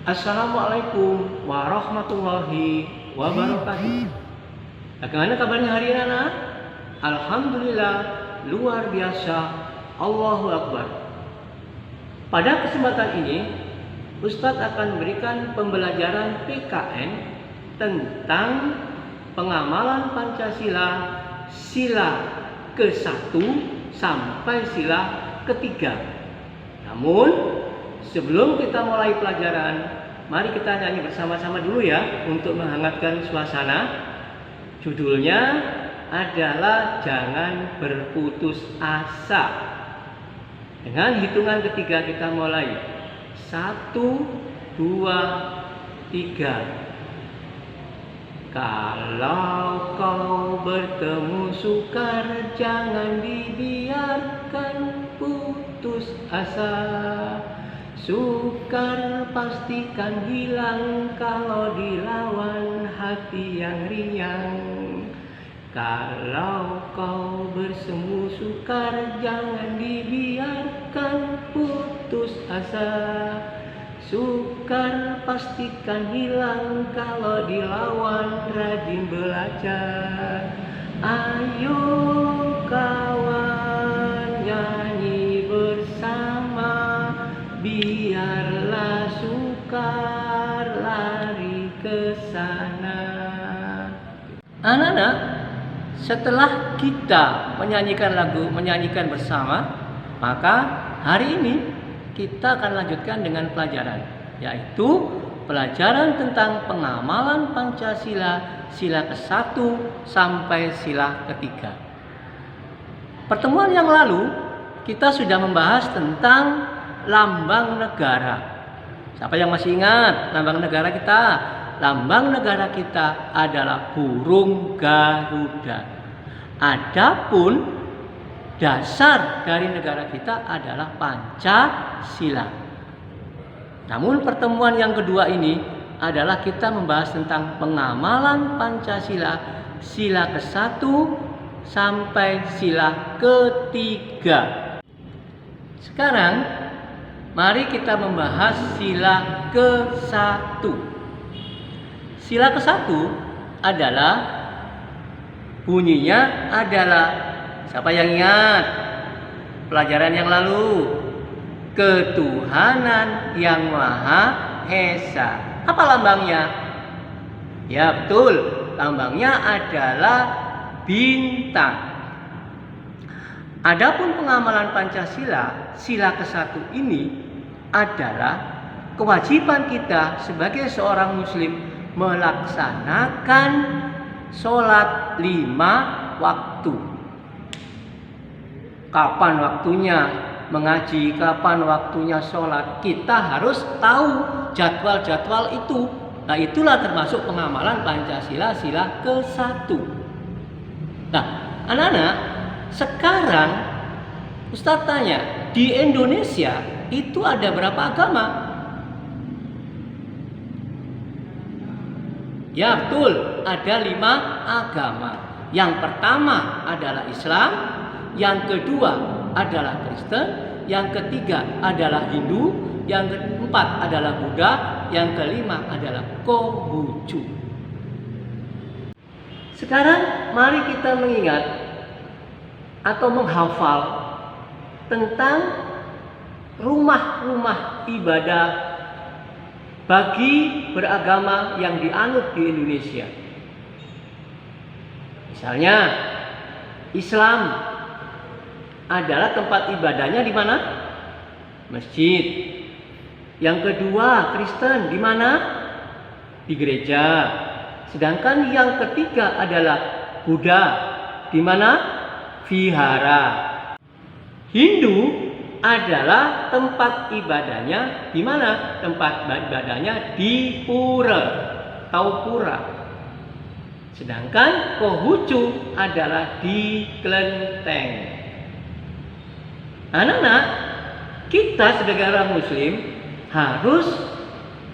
Assalamualaikum warahmatullahi wabarakatuh. Bagaimana kabarnya hari ini anak? Alhamdulillah, luar biasa. Allahu Akbar. Pada kesempatan ini, Ustadz akan memberikan pembelajaran PKN tentang pengamalan Pancasila sila ke-1 sampai sila ke-3. Namun, sebelum kita mulai pelajaran, mari kita nyanyi bersama-sama dulu ya untuk menghangatkan suasana. Judulnya adalah Jangan Berputus Asa. Dengan hitungan ketiga kita mulai. 1, 2, 3. Kalau kau bertemu sukar, jangan dibiarkan putus asa. Sukar pastikan hilang kalau dilawan hati yang riang. Kalau kau bersemu sukar, jangan dibiarkan putus asa. Sukar pastikan hilang kalau dilawan rajin belajar. Ayo kawan nyanyi bersama, biarlah sukar lari ke sana. Anak-anak, setelah kita menyanyikan bersama, maka hari ini kita akan lanjutkan dengan pelajaran, yaitu pelajaran tentang pengamalan Pancasila sila ke-1 sampai sila ke-3. Pertemuan yang lalu kita sudah membahas tentang lambang negara. Siapa yang masih ingat lambang negara kita? Lambang negara kita adalah burung Garuda. Adapun dasar dari negara kita adalah Pancasila. Namun pertemuan yang kedua ini adalah kita membahas tentang pengamalan Pancasila sila ke-1 sampai sila ke-3. Sekarang mari kita membahas sila ke-1. Sila ke-1 adalah bunyinya adalah, siapa yang ingat pelajaran yang lalu? Ketuhanan yang Maha Esa. Apa lambangnya? Ya betul, lambangnya adalah bintang. Adapun pengamalan Pancasila sila ke-1 ini adalah kewajiban kita sebagai seorang muslim melaksanakan sholat 5 waktu. Kapan waktunya mengaji, kapan waktunya sholat, kita harus tahu jadwal-jadwal itu. Nah, itulah termasuk pengamalan Pancasila sila ke-1. Nah, anak-anak, sekarang Ustadz tanya, di Indonesia itu ada berapa agama? Ya betul, ada 5 agama. Yang pertama adalah Islam, yang kedua adalah Kristen, yang ketiga adalah Hindu, yang keempat adalah Buddha, yang kelima adalah Konghucu. Sekarang mari kita mengingat atau menghafal tentang rumah-rumah ibadah bagi beragama yang dianut di Indonesia. Misalnya Islam adalah tempat ibadahnya di mana? Masjid. Yang kedua, Kristen di mana? Di gereja. Sedangkan yang ketiga adalah Buddha. Di mana? Vihara. Hindu adalah tempat ibadahnya di mana? Tempat ibadahnya di pura atau pura. Sedangkan Konghucu adalah di kelenteng. Anak-anak, kita sebagai orang muslim harus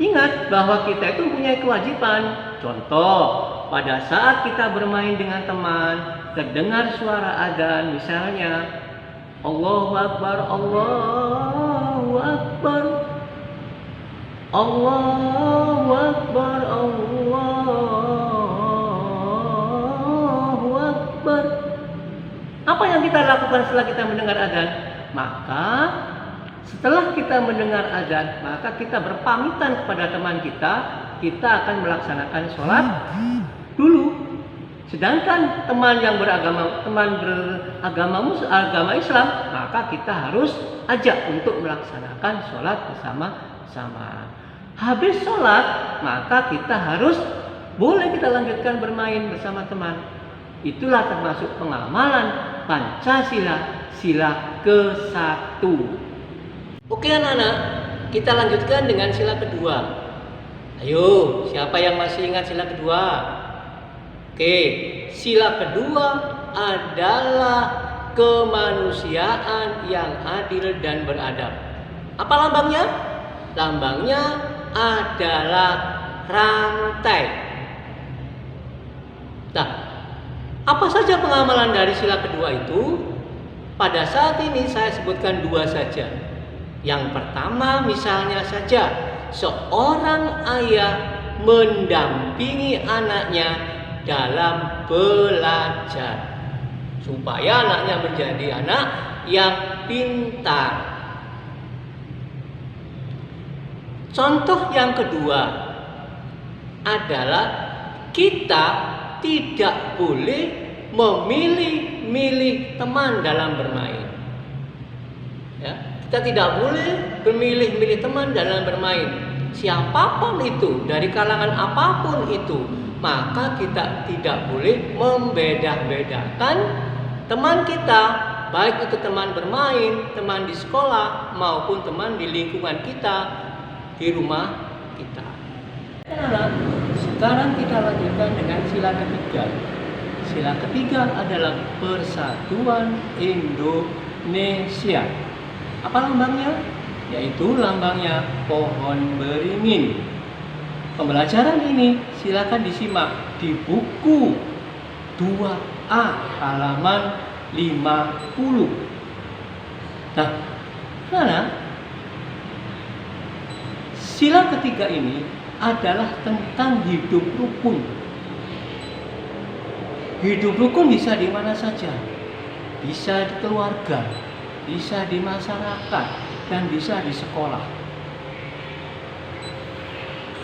ingat bahwa kita itu punya kewajiban. Contoh, pada saat kita bermain dengan teman, terdengar suara adzan, misalnya Allahu Akbar, Allahu Akbar. Allahu Akbar, Allahu Akbar. Apa yang kita lakukan setelah kita mendengar adzan? Maka setelah kita mendengar adzan, maka kita berpamitan kepada teman kita akan melaksanakan sholat dulu. Sedangkan teman yang beragama Islam, maka kita harus ajak untuk melaksanakan sholat bersama-sama. Habis sholat, maka kita boleh kita lanjutkan bermain bersama teman. Itulah termasuk pengamalan Pancasila, sila ke-1. Oke anak-anak, kita lanjutkan dengan sila kedua. Ayo, siapa yang masih ingat sila kedua? Oke, sila kedua adalah kemanusiaan yang adil dan beradab. Apa lambangnya? Lambangnya adalah rantai. Nah, apa saja pengamalan dari sila kedua itu? Pada saat ini saya sebutkan 2 saja. Yang pertama misalnya saja, seorang ayah mendampingi anaknya dalam belajar supaya anaknya menjadi anak yang pintar. Contoh yang kedua adalah kita tidak boleh memilih-milih teman dalam bermain. Ya, kita tidak boleh memilih-milih teman dalam bermain. Siapapun itu, dari kalangan apapun itu, maka kita tidak boleh membeda-bedakan teman kita, baik itu teman bermain, teman di sekolah, maupun teman di lingkungan kita, di rumah kita. Sekarang kita lanjutkan dengan sila ketiga. Sila ketiga adalah Persatuan Indonesia. Apa lambangnya? Yaitu lambangnya pohon beringin. Pembelajaran ini silakan disimak di buku 2A halaman 50. Nah, sila ketiga ini adalah tentang hidup rukun. Hidup rukun bisa di mana saja. Bisa di keluarga, bisa di masyarakat, dan bisa di sekolah.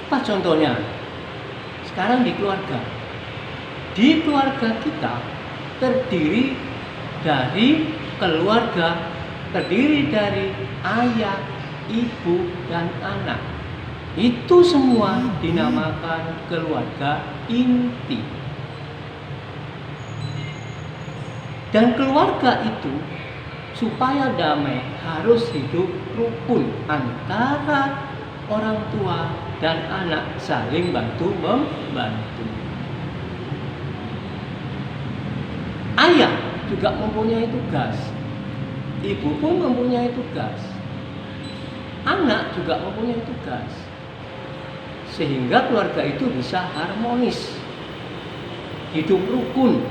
Apa contohnya? Sekarang di keluarga. Di keluarga kita terdiri dari ayah, ibu, dan anak. Itu semua dinamakan keluarga inti. Dan keluarga itu supaya damai harus hidup rukun antara orang tua dan anak, saling bantu membantu. Ayah juga mempunyai tugas, ibu pun mempunyai tugas, anak juga mempunyai tugas, sehingga keluarga itu bisa harmonis, hidup rukun.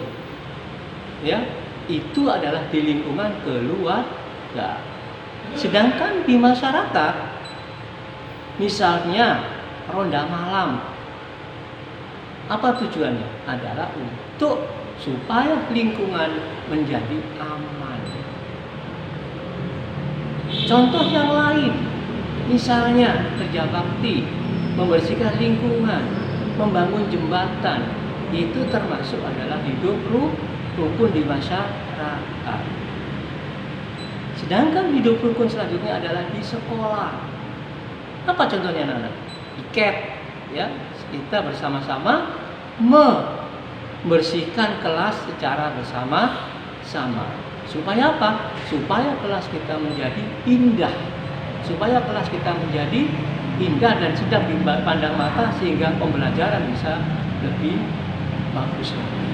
Ya, itu adalah di lingkungan keluarga. Sedangkan di masyarakat, misalnya ronda malam, apa tujuannya? Adalah untuk supaya lingkungan menjadi aman. Contoh yang lain, misalnya kerja bakti, membersihkan lingkungan, membangun jembatan, itu termasuk adalah hidup rukun di masyarakat. Sedangkan hidup rukun selanjutnya adalah di sekolah. Apa contohnya anak-anak? Piket, ya, kita bersama-sama membersihkan kelas secara bersama-sama. Supaya apa? Supaya kelas kita menjadi indah. Supaya kelas kita menjadi indah dan sedap dipandang mata, sehingga pembelajaran bisa lebih bagus lagi.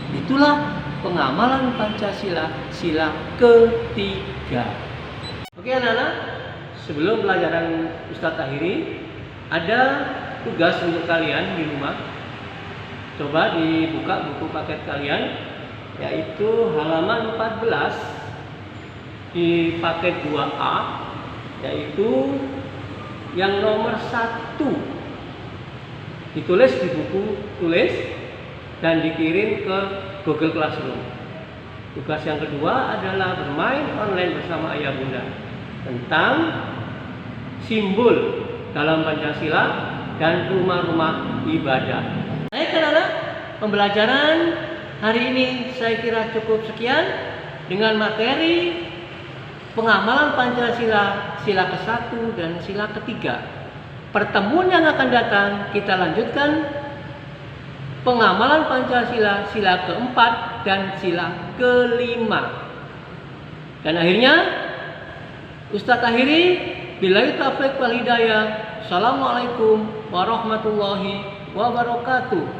Itulah pengamalan Pancasila, sila ketiga. Oke anak-anak, sebelum pelajaran Ustadz akhiri, ada tugas untuk kalian di rumah. Coba dibuka buku paket kalian, yaitu halaman 14 di paket 2A, yaitu yang nomor 1 ditulis di buku tulis dan dikirim ke Google Classroom. Tugas yang kedua adalah bermain online bersama ayah bunda tentang simbol dalam Pancasila dan rumah-rumah ibadah. Baik anak-anak, pembelajaran hari ini saya kira cukup sekian dengan materi pengamalan Pancasila sila ke-1 dan sila ke-3. Pertemuan yang akan datang kita lanjutkan pengamalan Pancasila sila ke-4 dan sila ke-5. Dan akhirnya Ustadz akhiri, billahi taufiq wal hidayah. Assalamualaikum warahmatullahi wabarakatuh.